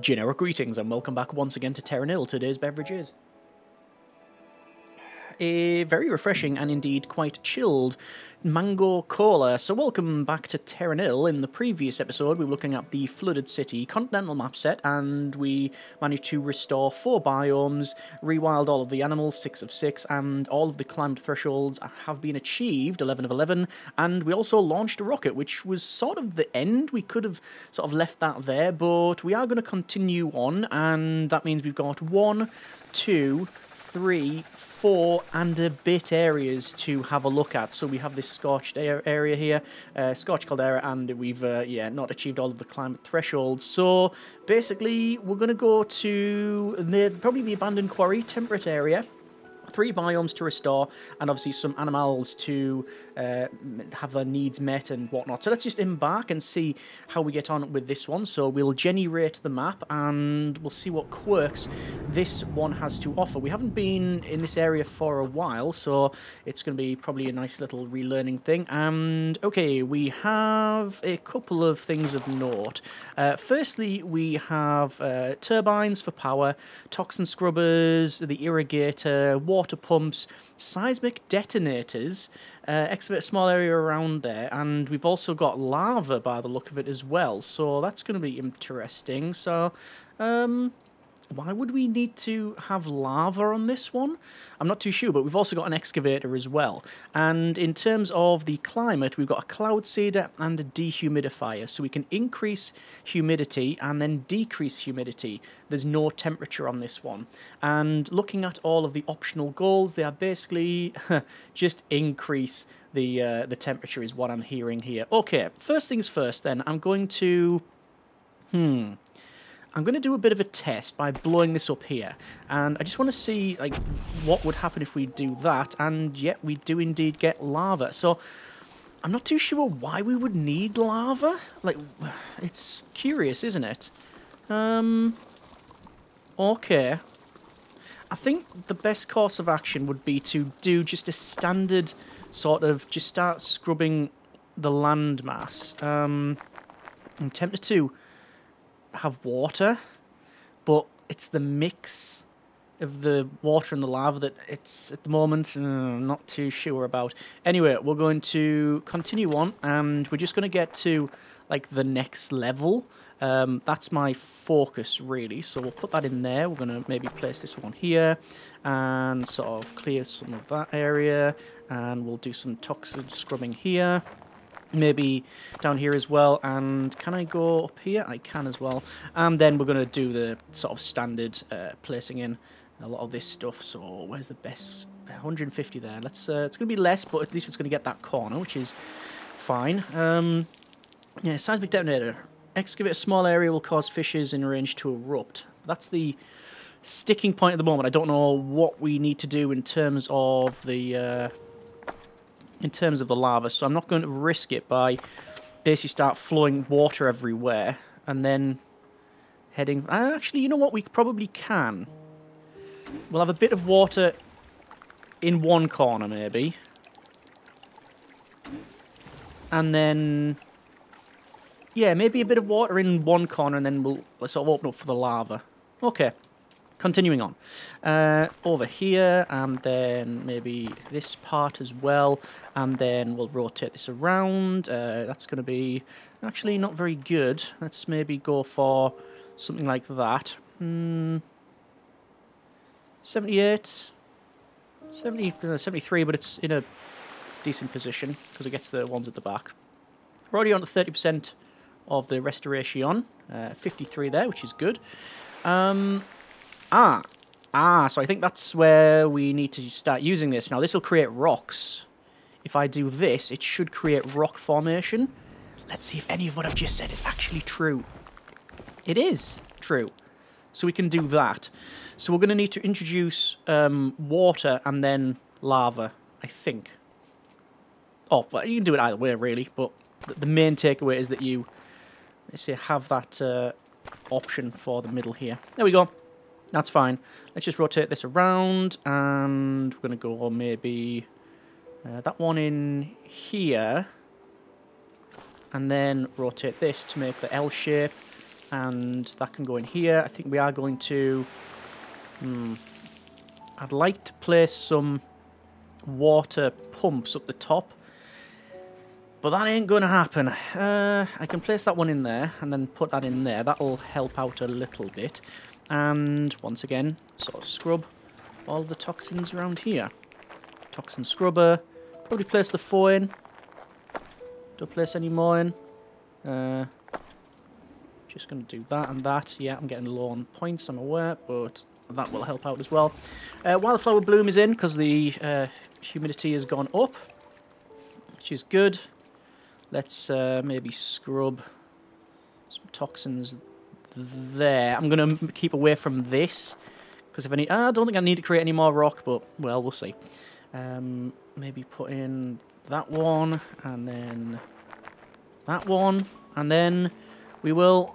Generic greetings and welcome back once again to Terra Nil. Today's beverage is a very refreshing and indeed quite chilled mango cola. So welcome back to Terra Nil. In the previous episode we were looking at the Flooded City continental map set and we managed to restore 4 biomes, rewild all of the animals, 6 of 6, and all of the climate thresholds have been achieved, 11 of 11, and we also launched a rocket, which was sort of the end. We could have sort of left that there, but we are going to continue on, and that means we've got 1, 2, 3, 4 and a bit areas to have a look at. So we have this scorched area here, scorched caldera, and we've not achieved all of the climate thresholds. So basically we're going to go to probably the abandoned quarry, temperate area. 3 biomes to restore, and obviously some animals to have their needs met and whatnot. So let's just embark and see how we get on with this one. So we'll generate the map and we'll see what quirks this one has to offer. We haven't been in this area for a while, so it's going to be probably a nice little relearning thing. And okay, we have a couple of things of note. Firstly, we have turbines for power, toxin scrubbers, the irrigator, water pumps, seismic detonators, excavate a small area around there, and we've also got lava by the look of it as well, so that's going to be interesting. So why would we need to have lava on this one? I'm not too sure, but we've also got an excavator as well. And in terms of the climate, we've got a cloud seeder and a dehumidifier, so we can increase humidity and then decrease humidity. There's no temperature on this one. And looking at all of the optional goals, they are basically just increase the temperature is what I'm hearing here. Okay, first things first then, I'm going to do a bit of a test by blowing this up here, and I just want to see like what would happen if we do that, and yet we do indeed get lava. So I'm not too sure why we would need lava. Like, it's curious, isn't it? Okay. I think the best course of action would be to do just a standard sort of, just start scrubbing the landmass. I'm tempted to have water, but it's the mix of the water and the lava that it's at the moment not too sure about. Anyway, we're going to continue on, and we're just going to get to like the next level. That's my focus really, so we'll put that in there. We're going to maybe place this one here and sort of clear some of that area, and we'll do some toxin scrubbing here. Maybe down here as well, and can I go up here? I can as well. And then we're going to do the sort of standard placing in a lot of this stuff. So where's the best? 150 there. Let's. It's going to be less, but at least it's going to get that corner, which is fine. Yeah, seismic detonator. Excavate a small area will cause fissures in range to erupt. That's the sticking point at the moment. I don't know what we need to do in terms of the lava, so I'm not going to risk it by basically start flowing water everywhere and then heading... Actually, you know what? We probably can. We'll have a bit of water in one corner, maybe. And then... yeah, maybe a bit of water in one corner, and then let's sort of open up for the lava. Okay. Continuing on, over here, and then maybe this part as well, and then we'll rotate this around. That's going to be actually not very good. Let's maybe go for something like that. 78, 70, 73, but it's in a decent position because it gets the ones at the back. We're already on to 30% of the restoration, 53 there, which is good. So I think that's where we need to start using this. Now, this will create rocks. If I do this, it should create rock formation. Let's see if any of what I've just said is actually true. It is true. So we can do that. So we're going to need to introduce water and then lava, I think. Oh, well, you can do it either way, really. But the main takeaway is that you, let's say, have that option for the middle here. There we go. That's fine. Let's just rotate this around, and we're going to go maybe that one in here, and then rotate this to make the L shape, and that can go in here. I think we are going to... I'd like to place some water pumps up the top, but that ain't going to happen. I can place that one in there and then put that in there. That'll help out a little bit. And once again, sort of scrub all the toxins around here. Toxin scrubber. Probably place the 4 in. Don't place any more in. Just going to do that and that. Yeah, I'm getting low on points, I'm aware, but that will help out as well. Wildflower bloom is in because the humidity has gone up, which is good. Let's maybe scrub some toxins there. I'm going to keep away from this because if I need... I don't think I need to create any more rock, but, well, we'll see. Maybe put in that one, and then that one, and then we will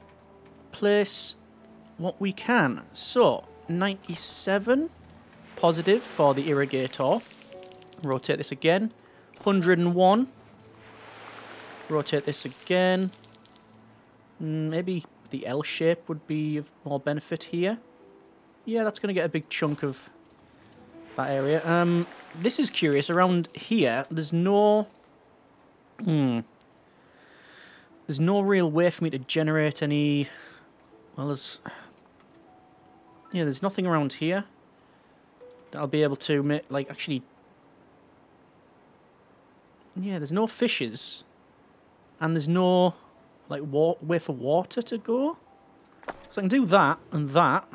place what we can. So, 97 positive for the irrigator. Rotate this again. 101. Rotate this again. Maybe the L shape would be of more benefit here. Yeah, that's going to get a big chunk of that area. This is curious. Around here, there's no... There's no real way for me to generate any... Well, there's... Yeah, there's nothing around here that I'll be able to make, like, actually... Yeah, there's no fishes. And there's no, like, way for water to go. So I can do that and that.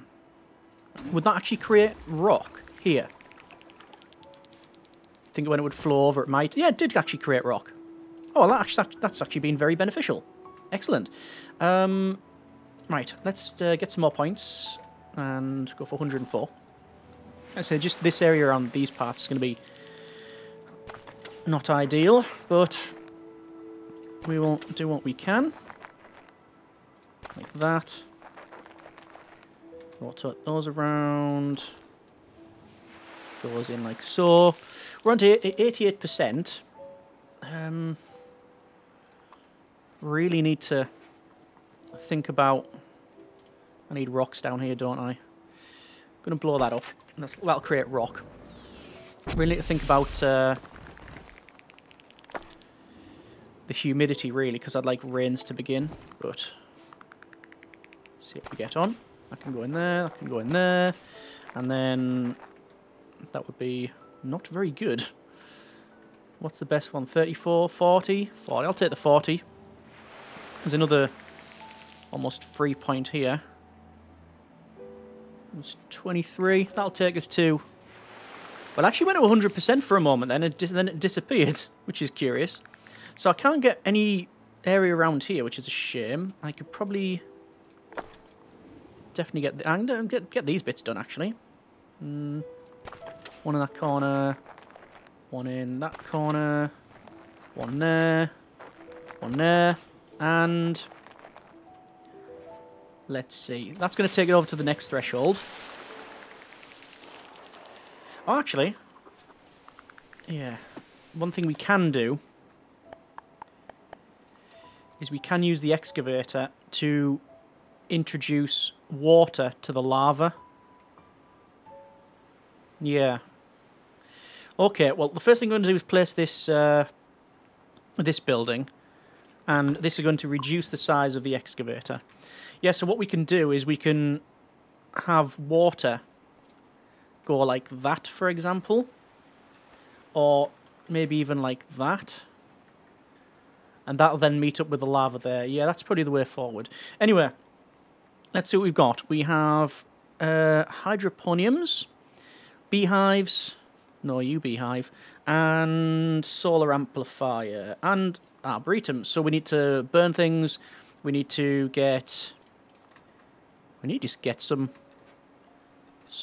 Would that actually create rock here? I think when it would flow over, it might. Yeah, it did actually create rock. Oh, well, that's actually been very beneficial. Excellent. Right, let's get some more points and go for 104. I'd say just this area around these parts is going to be not ideal, but we will do what we can. Like that. Rotate those around. Goes in like so. We're on to 88%. Really need to think about... I need rocks down here, don't I? I'm going to blow that up. That'll create rock. Really need to think about the humidity, really, because I'd like rains to begin. But see if we get on. That can go in there, that can go in there. And then that would be not very good. What's the best one? 34, 40? 40. I'll take the 40. There's another almost 3 point here. It's 23. That'll take us to... Well, actually went to 100% for a moment then it disappeared, which is curious. So I can't get any area around here, which is a shame. I could probably... Definitely get these bits done, actually. One in that corner. One in that corner. One there. One there. And... Let's see. That's going to take it over to the next threshold. Oh, actually... Yeah. One thing we can do... is we can use the excavator to introduce water to the lava. Yeah. Okay, well, the first thing I'm going to do is place this this building, and this is going to reduce the size of the excavator. Yeah, so what we can do is we can have water go like that, for example, or maybe even like that. And that'll then meet up with the lava there. Yeah, that's probably the way forward. Anyway, let's see what we've got. We have hydroponiums, beehives, no, you beehive, and solar amplifier, and arboretum. So we need to burn things. We need to get... We need to just get some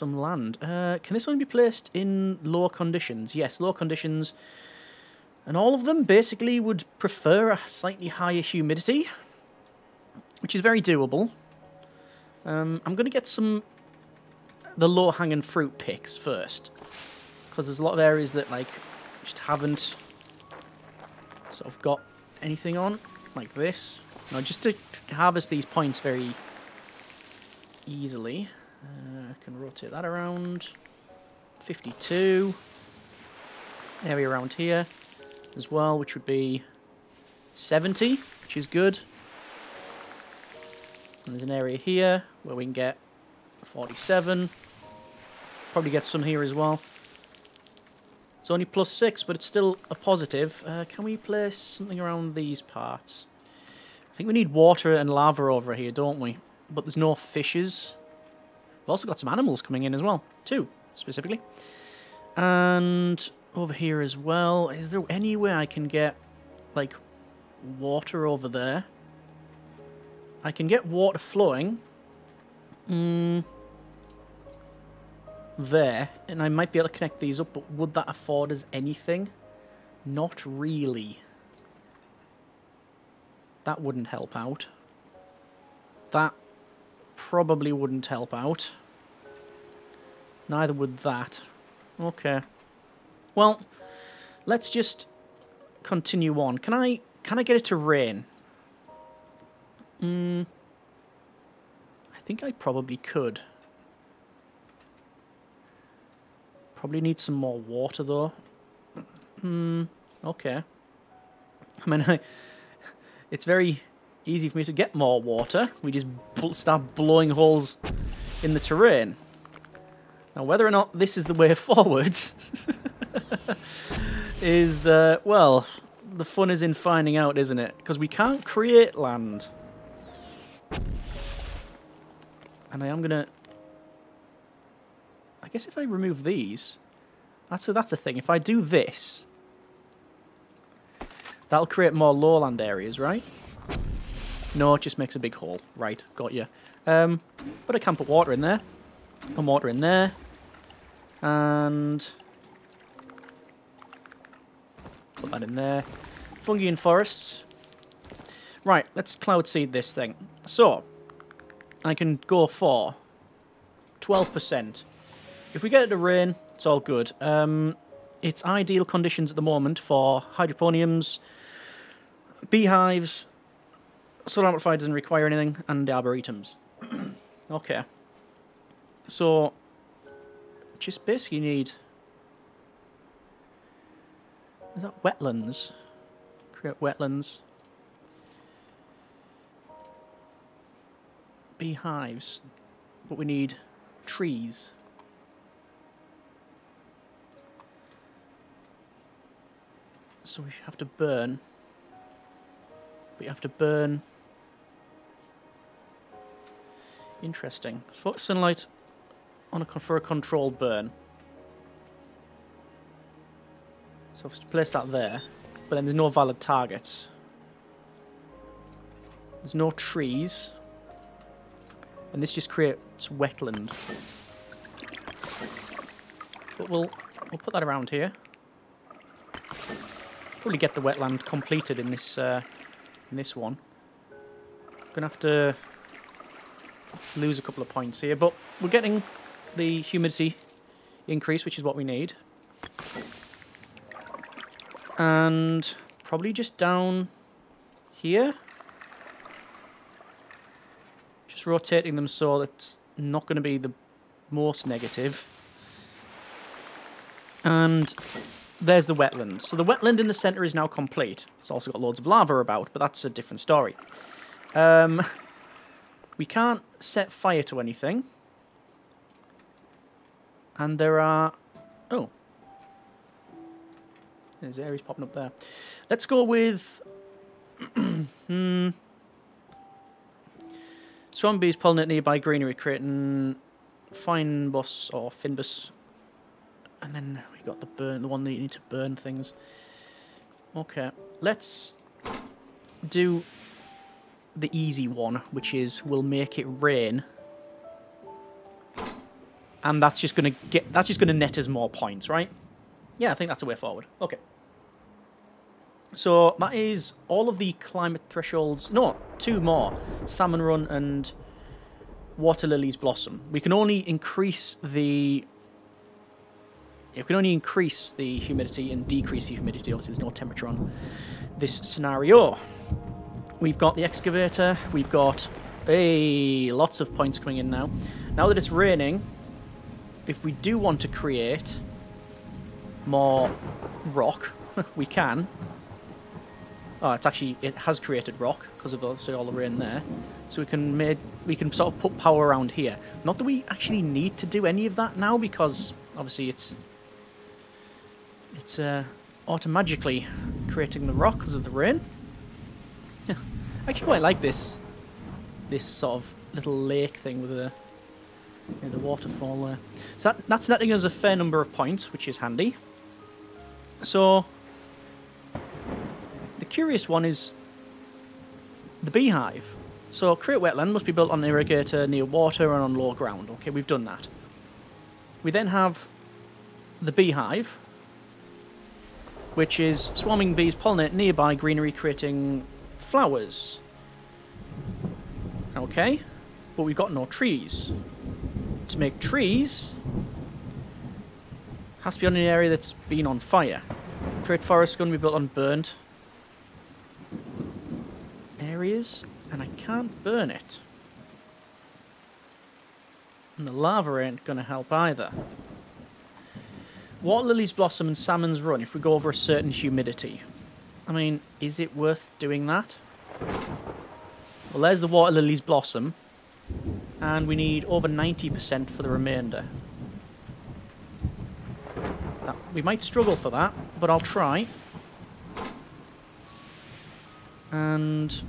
land. Can this only be placed in lower conditions? Yes, lower conditions. And all of them basically would prefer a slightly higher humidity, which is very doable. I'm going to get the low-hanging fruit picks first, because there's a lot of areas that like just haven't sort of got anything on, like this. Now, just to harvest these points very easily. I can rotate that around. 52. Area around here as well, which would be 70, which is good. And there's an area here where we can get 47. Probably get some here as well. It's only +6, but it's still a positive. Can we place something around these parts? I think we need water and lava over here, don't we? But there's no fishes. We've also got some animals coming in as well. 2, specifically. And over here as well. Is there any way I can get, like, water over there? I can get water flowing. There. And I might be able to connect these up, but would that afford us anything? Not really. That wouldn't help out. That probably wouldn't help out. Neither would that. Okay. Well, let's just continue on. Can I get it to rain? I think I probably could. Probably need some more water though. Okay. I mean, it's very easy for me to get more water. We just start blowing holes in the terrain. Now, whether or not this is the way forwards is, well, the fun is in finding out, isn't it? Because we can't create land. And I am going to... I guess if I remove these, that's a thing. If I do this, that'll create more lowland areas, right? No, it just makes a big hole. Right, got you. But I can put water in there. Put water in there. And put that in there. Fungi and forests. Right, let's cloud seed this thing. So, I can go for 12%. If we get it to rain, it's all good. It's ideal conditions at the moment for hydroponiums, beehives, solar amplifier doesn't require anything, and arboretums. Okay. So, just basically need... Is that wetlands? Create wetlands. Beehives. But we need trees. So we have to burn. But you have to burn... Interesting. So focus sunlight on for a controlled burn. So I've to place that there, but then there's no valid targets. There's no trees, and this just creates wetland. But we'll put that around here. Probably get the wetland completed in this one. Gonna have to lose a couple of points here, but we're getting the humidity increase, which is what we need. And probably just down here. Just rotating them so that's not going to be the most negative. And there's the wetland. So the wetland in the centre is now complete. It's also got loads of lava about, but that's a different story. We can't set fire to anything. And there are... Oh. There's areas popping up there. Let's go with... Swarm bees pollinate nearby greenery, creating fynbos or finbus. And then we got the one that you need to burn things. Okay, let's do the easy one, which is we'll make it rain, and that's just gonna net us more points, right? Yeah, I think that's a way forward. Okay. So that is all of the climate thresholds. No, 2 more: Salmon Run and Water Lilies Blossom. We can only increase the humidity and decrease the humidity. Obviously, there's no temperature on this scenario. We've got the excavator. We've got Hey, lots of points coming in now. Now that it's raining, if we do want to create more rock, we can. Oh, it has created rock because of obviously all the rain there. So we can sort of put power around here. Not that we actually need to do any of that now because obviously it's automatically creating the rock because of the rain. I actually quite like this sort of little lake thing with the waterfall there. So that's netting us a fair number of points, which is handy. So the curious one is the beehive. So create wetland must be built on an irrigator near water and on low ground. Okay, we've done that. We then have the beehive, which is swarming bees pollinate nearby greenery, creating flowers. Okay, but we've got no trees. To make trees, has to be on an area that's been on fire. Create forest is going to be built on burned areas, and I can't burn it. And the lava ain't going to help either. Water lilies blossom and salmons run if we go over a certain humidity. I mean, is it worth doing that? Well, there's the water lilies blossom, and we need over 90% for the remainder. We might struggle for that, but I'll try. And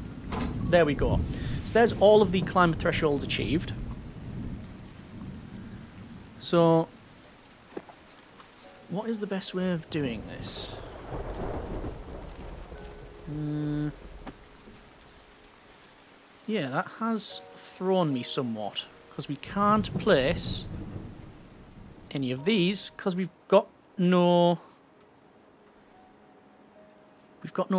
there we go. So there's all of the climate thresholds achieved. So what is the best way of doing this? Yeah, that has thrown me somewhat, because we can't place any of these because we've got no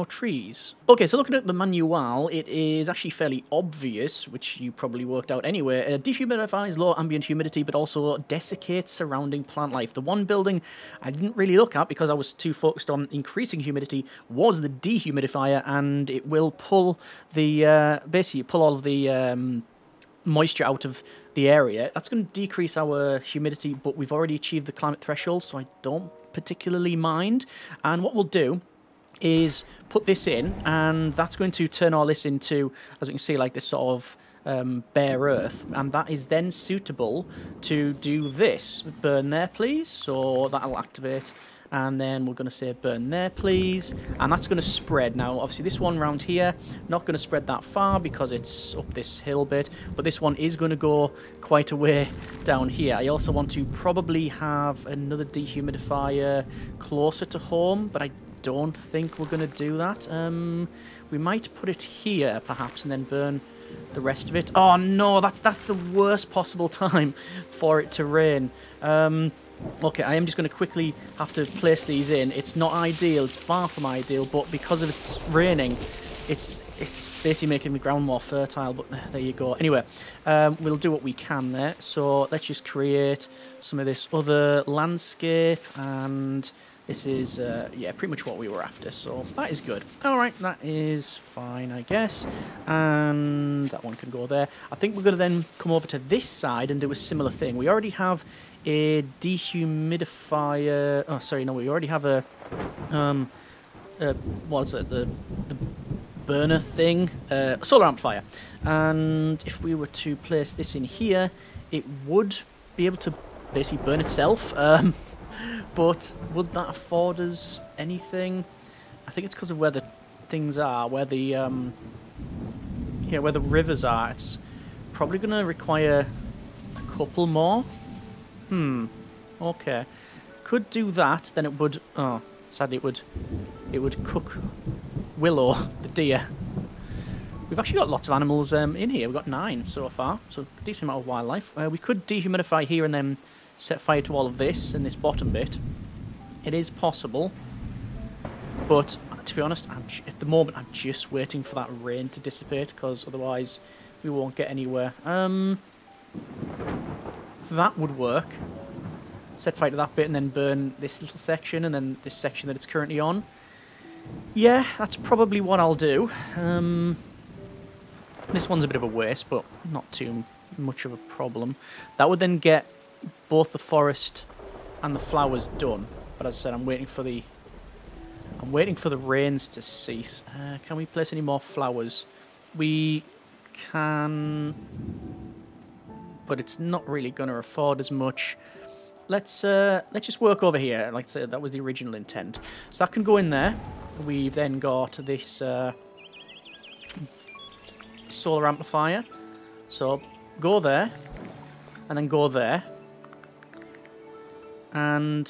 trees. Okay, so looking at the manual, it is actually fairly obvious, which you probably worked out anyway. It dehumidifies low ambient humidity, but also desiccates surrounding plant life. The one building I didn't really look at because I was too focused on increasing humidity was the dehumidifier, and it will pull the basically pull all of the moisture out of the area. That's going to decrease our humidity, but we've already achieved the climate threshold, so I don't particularly mind. And what we'll do is put this in, and that's going to turn all this into, as we can see, like this sort of bare earth, and that is then suitable to do this. Burn there, please. So that'll activate, and then we're going to say burn there, please, and that's going to spread. Now, obviously, this one round here, not going to spread that far because it's up this hill bit, but this one is going to go quite a way down here. I also want to probably have another dehumidifier closer to home, but I don't think we're going to do that. We might put it here, perhaps, and then burn the rest of it. Oh, no, that's the worst possible time for it to rain. Okay, I am just going to quickly have to place these in. It's not ideal, it's far from ideal, but because of it's raining, it's basically making the ground more fertile, but there you go. Anyway, we'll do what we can there. So let's just create some of this other landscape, and this is, yeah, pretty much what we were after, so that is good. Alright, that is fine, I guess. And that one can go there. I think we're going to then come over to this side and do a similar thing. We already have a dehumidifier... Oh, sorry, no, we already have a... what is it? The burner thing? Solar amplifier. And if we were to place this in here, it would be able to basically burn itself. But would that afford us anything? I think it's because of where the things are, where the yeah, where the rivers are. It's probably going to require a couple more. Okay. Could do that. Then it would. Oh, sadly, it would cook Willow, the deer. We've actually got lots of animals in here. We've got 9 so far, so a decent amount of wildlife. We could dehumidify here and then set fire to all of this and this bottom bit. It is possible, but to be honest, at the moment I'm just waiting for that rain to dissipate, because otherwise we won't get anywhere. That would work. Set fire to that bit and then burn this little section and then this section that it's currently on. Yeah, that's probably what I'll do. This one's a bit of a waste, but not too much of a problem. That would then get both the forest and the flowers done. But as I said, I'm waiting for the rains to cease. Can we place any more flowers? We can, but it's not really going to afford as much. Let's just work over here. Like I said, that was the original intent. So that can go in there. We've then got this solar amplifier. So go there, and then go there. And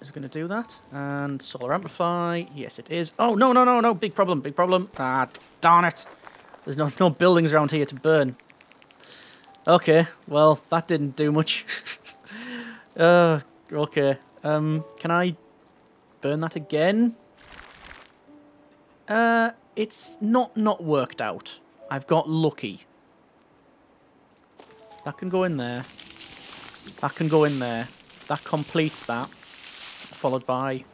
is it going to do that? And solar amplify. Yes, it is. Oh, no, no, no, no. Big problem, big problem. Ah, darn it. There's no buildings around here to burn. Okay, well, that didn't do much. Okay. Can I burn that again? It's not worked out. I've got lucky. That can go in there. That can go in there. That completes that. Followed by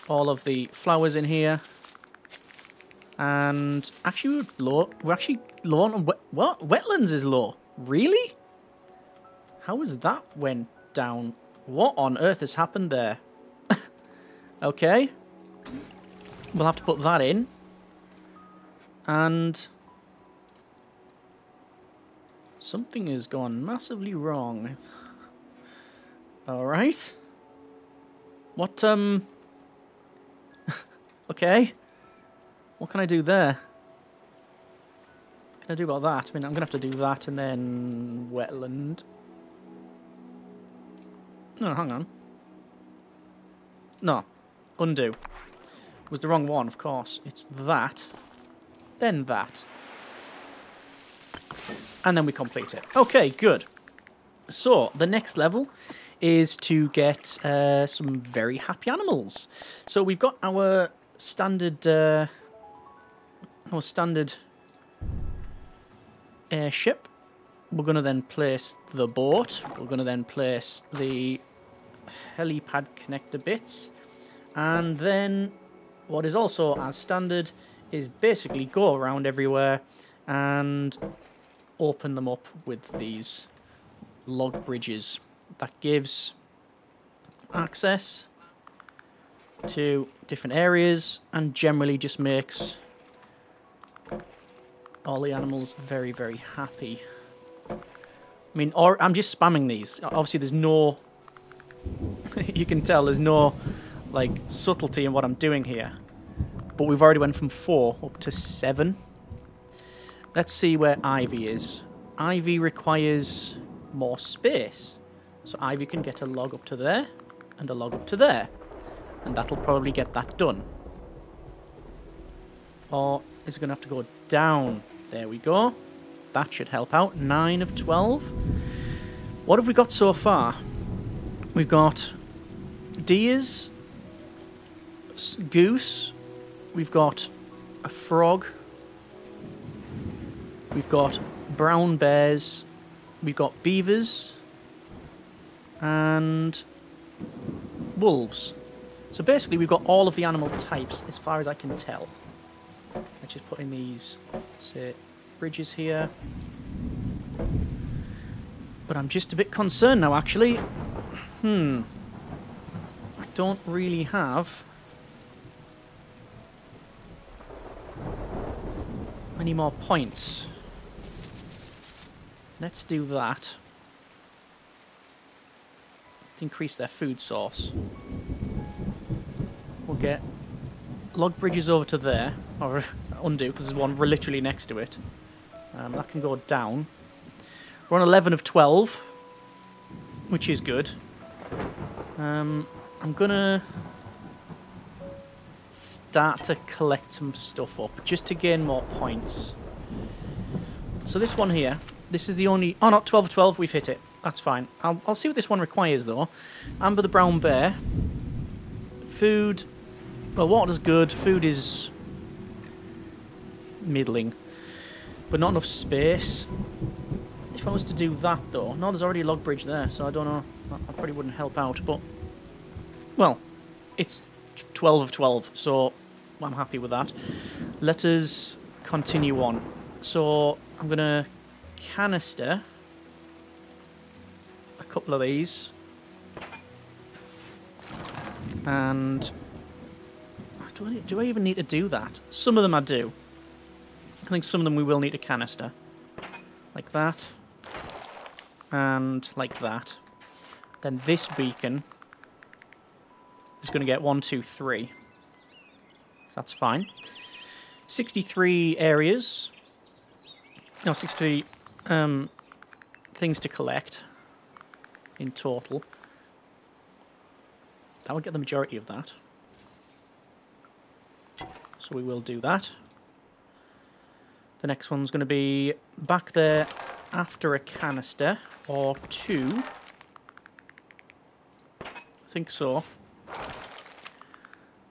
all of the flowers in here. And actually, we're actually low on what? Wetlands is low. Really? How has that went down? What on earth has happened there? Okay. We'll have to put that in. And something has gone massively wrong. Alright. What, okay. What can I do there? What can I do about that? I mean, I'm going to have to do that and then wetland. No, hang on. No. Undo. It was the wrong one, of course. It's that. Then that. And then we complete it. Okay, good. So, the next level is to get some very happy animals. So we've got our standard airship. We're going to then place the boat. We're going to then place the helipad connector bits. And then what is also as standard is basically go around everywhere and open them up with these log bridges. That gives access to different areas and generally just makes all the animals very, very happy. I mean, or I'm just spamming these. Obviously, there's no... you can tell there's no, like, subtlety in what I'm doing here. But we've already went from 4 up to 7. Let's see where Ivy is. Ivy requires more space. So Ivy can get a log up to there and a log up to there. And that'll probably get that done. Or is it going to have to go down? There we go. That should help out. 9 of 12. What have we got so far? We've got deers, goose, we've got a frog, we've got brown bears, we've got beavers, and wolves. So basically we've got all of the animal types as far as I can tell. Let's just put in these, say, bridges here. But I'm just a bit concerned now, actually. I don't really have any more points. Let's do that. To increase their food source. We'll get log bridges over to there, or undo, because there's one literally next to it. That can go down. We're on 11 of 12, which is good. I'm gonna start to collect some stuff up, just to gain more points. So this one here, this is the only... Oh, not 12 of 12, we've hit it. That's fine. I'll see what this one requires, though. Amber the brown bear. Food... Well, water's good. Food is... middling. But not enough space. If I was to do that, though... No, there's already a log bridge there, so I don't know. That probably wouldn't help out, but... Well, it's 12 of 12, so I'm happy with that. Let us continue on. So I'm going to canister a couple of these. And do I even need to do that? Some of them I do. I think some of them we will need a canister. Like that. And like that. Then this beacon is going to get 1, 2, 3. So that's fine. 63 areas. No, 63 things to collect in total. That would get the majority of that. So we will do that. The next one's going to be back there after a canister or 2. I think so.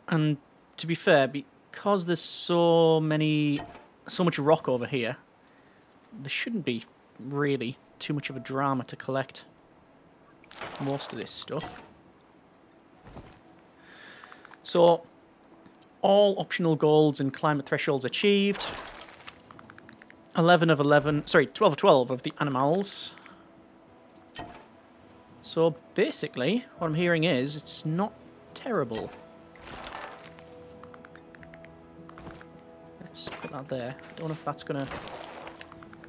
And to be fair, because there's so much rock over here, there shouldn't be really too much of a drama to collect most of this stuff. So, all optional goals and climate thresholds achieved. 12 of 12 of the animals. So basically, what I'm hearing is, it's not terrible. Let's put that there. I don't know if that's going to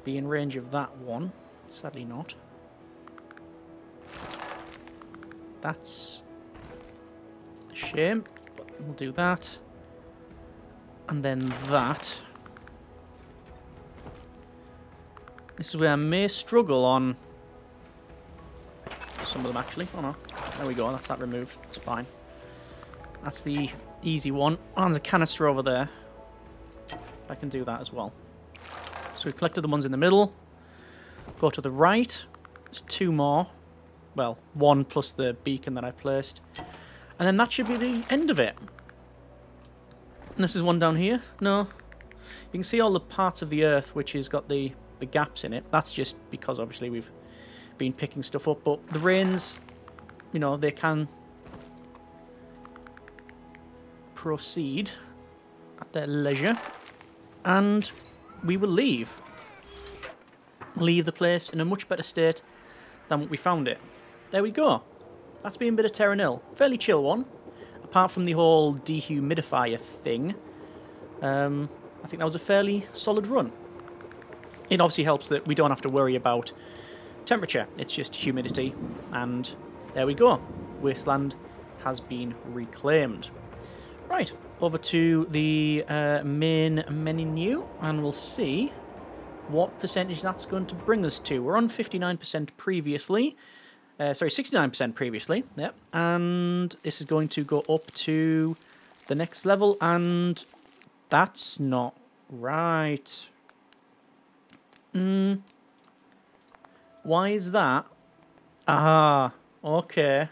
be in range of that one. Sadly not. That's a shame. We'll do that. And then that. This is where I may struggle on some of them, actually. Oh no. There we go. That's that removed. It's fine. That's the easy one. Oh, there's a canister over there. I can do that as well. So we collected the ones in the middle. Go to the right. There's 2 more. Well, 1 plus the beacon that I placed. And then that should be the end of it. And this is one down here. No. You can see all the parts of the earth which has got the gaps in it. That's just because obviously we've been picking stuff up. But the rains, you know, they can proceed at their leisure. And we will leave the place in a much better state than what we found it. There we go. That's been a bit of Terra Nil. Fairly chill one. Apart from the whole dehumidifier thing, I think that was a fairly solid run. It obviously helps that we don't have to worry about temperature. It's just humidity. And there we go. Wasteland has been reclaimed. Right, over to the main menu, and we'll see what percentage that's going to bring us to. We're on 59% previously. Sorry, 69% previously. Yep. And this is going to go up to the next level, and that's not right. Why is that? Ah, okay.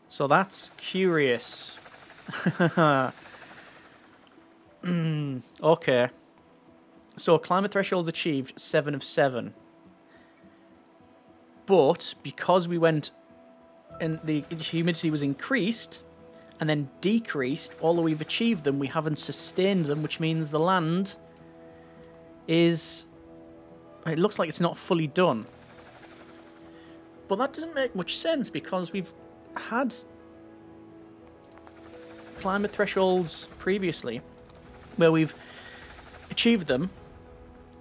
So that's curious. Okay. So climate thresholds achieved 7 of 7. But because we went and the humidity was increased and then decreased, although we've achieved them, we haven't sustained them, which means the land is... It looks like it's not fully done. But that doesn't make much sense because we've had climate thresholds previously where we've achieved them,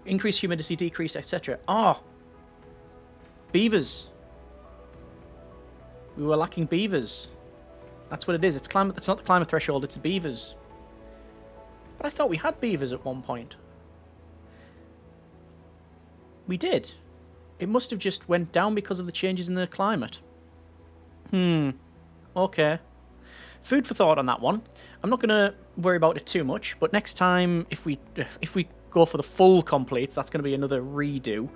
increased humidity, decreased, etc. Ah! Beavers. We were lacking beavers. That's what it is. It's climate. It's not the climate threshold. It's the beavers. But I thought we had beavers at one point. We did. It must have just went down because of the changes in the climate. Okay. Food for thought on that one. I'm not going to worry about it too much. But next time, if we go for the full completes, that's going to be another redo.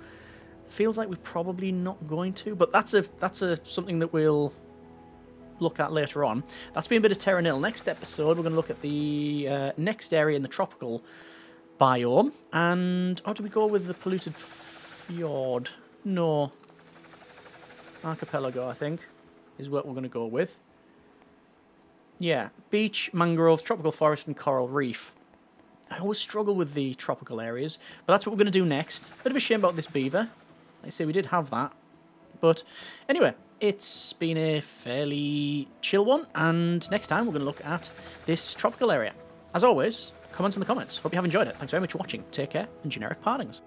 Feels like we're probably not going to, but that's something that we'll look at later on. That's been a bit of Terra Nil. Next episode, we're going to look at the next area in the tropical biome. And how do we go with the polluted fjord? No. Archipelago, I think, is what we're going to go with. Yeah, beach, mangroves, tropical forest, and coral reef. I always struggle with the tropical areas, but that's what we're going to do next. Bit of a shame about this beaver. Like I say, we did have that. But anyway, it's been a fairly chill one, and next time we're going to look at this tropical area. As always, comments in the comments. Hope you have enjoyed it. Thanks very much for watching. Take care, and generic partings.